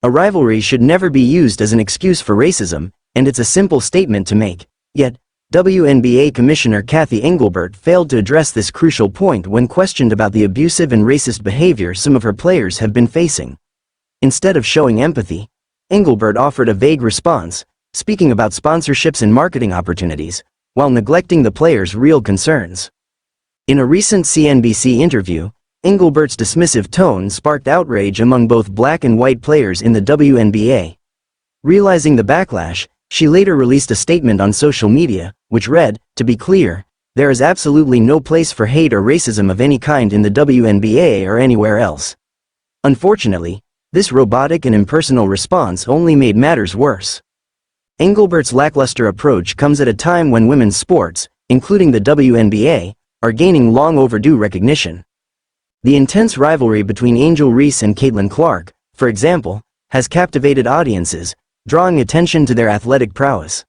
A rivalry should never be used as an excuse for racism, and it's a simple statement to make. Yet, WNBA Commissioner Kathy Engelbert failed to address this crucial point when questioned about the abusive and racist behavior some of her players have been facing. Instead of showing empathy, Engelbert offered a vague response, speaking about sponsorships and marketing opportunities, while neglecting the players' real concerns. In a recent CNBC interview, Engelbert's dismissive tone sparked outrage among both black and white players in the WNBA. Realizing the backlash, she later released a statement on social media, which read, "To be clear, there is absolutely no place for hate or racism of any kind in the WNBA or anywhere else." Unfortunately, this robotic and impersonal response only made matters worse. Engelbert's lackluster approach comes at a time when women's sports, including the WNBA, are gaining long-overdue recognition. The intense rivalry between Reese and Caitlin Clark, for example, has captivated audiences, drawing attention to their athletic prowess.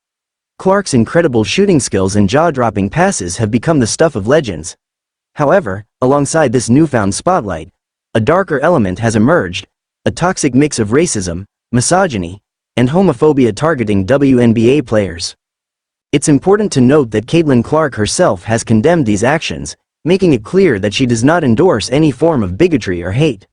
Clark's incredible shooting skills and jaw-dropping passes have become the stuff of legends. However, alongside this newfound spotlight, a darker element has emerged, a toxic mix of racism, misogyny, and homophobia targeting WNBA players. It's important to note that Caitlin Clark herself has condemned these actions, making it clear that she does not endorse any form of bigotry or hate.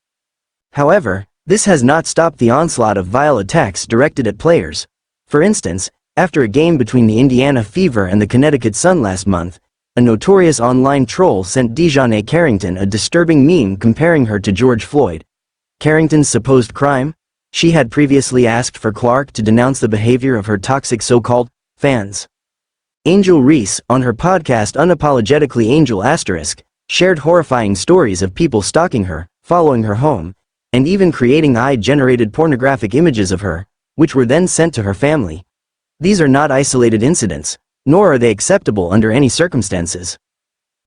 However, this has not stopped the onslaught of vile attacks directed at players. For instance, after a game between the Indiana Fever and the Connecticut Sun last month, a notorious online troll sent Dijonai Carrington a disturbing meme comparing her to George Floyd. Carrington's supposed crime? She had previously asked for Clark to denounce the behavior of her toxic so-called fans. Reese, on her podcast Unapologetically Angel *, shared horrifying stories of people stalking her, following her home, and even creating AI-generated pornographic images of her, which were then sent to her family. These are not isolated incidents, nor are they acceptable under any circumstances.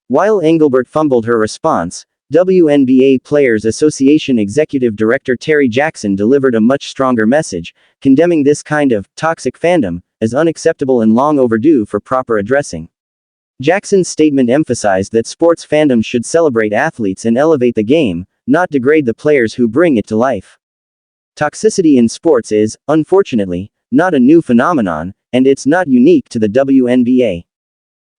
While Engelbert fumbled her response, WNBA Players Association Executive Director Terry Jackson delivered a much stronger message, condemning this kind of toxic fandom as unacceptable and long overdue for proper addressing. Jackson's statement emphasized that sports fandom should celebrate athletes and elevate the game, not degrade the players who bring it to life. Toxicity in sports is, unfortunately, not a new phenomenon, and it's not unique to the WNBA.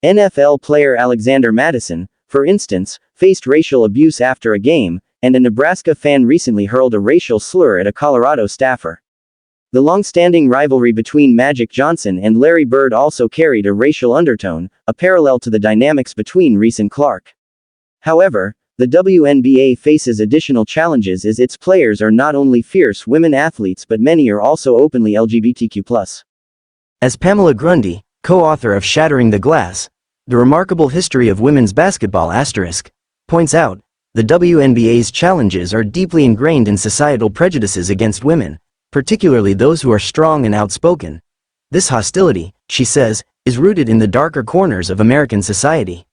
NFL player Alexander Madison, for instance, faced racial abuse after a game, and a Nebraska fan recently hurled a racial slur at a Colorado staffer. The long-standing rivalry between Magic Johnson and Larry Bird also carried a racial undertone, a parallel to the dynamics between Reese and Clark. However, the WNBA faces additional challenges as its players are not only fierce women athletes but many are also openly LGBTQ+. As Pamela Grundy, co-author of Shattering the Glass, The Remarkable History of Women's Basketball *, points out, the WNBA's challenges are deeply ingrained in societal prejudices against women, particularly those who are strong and outspoken. This hostility, she says, is rooted in the darker corners of American society.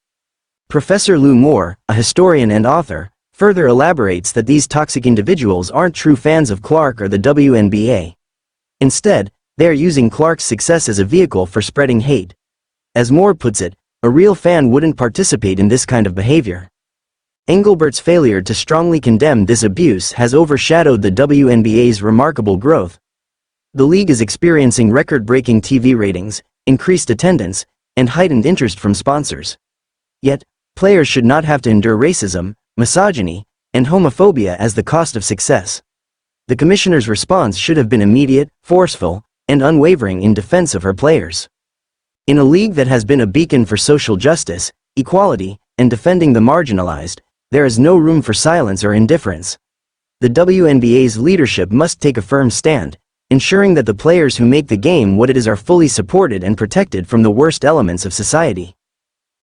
Professor Lou Moore, a historian and author, further elaborates that these toxic individuals aren't true fans of Clark or the WNBA. Instead, they are using Clark's success as a vehicle for spreading hate. As Moore puts it, a real fan wouldn't participate in this kind of behavior. Engelbert's failure to strongly condemn this abuse has overshadowed the WNBA's remarkable growth. The league is experiencing record-breaking TV ratings, increased attendance, and heightened interest from sponsors. Yet, players should not have to endure racism, misogyny, and homophobia as the cost of success. The commissioner's response should have been immediate, forceful, and unwavering in defense of her players. In a league that has been a beacon for social justice, equality, and defending the marginalized, there is no room for silence or indifference. The WNBA's leadership must take a firm stand, ensuring that the players who make the game what it is are fully supported and protected from the worst elements of society.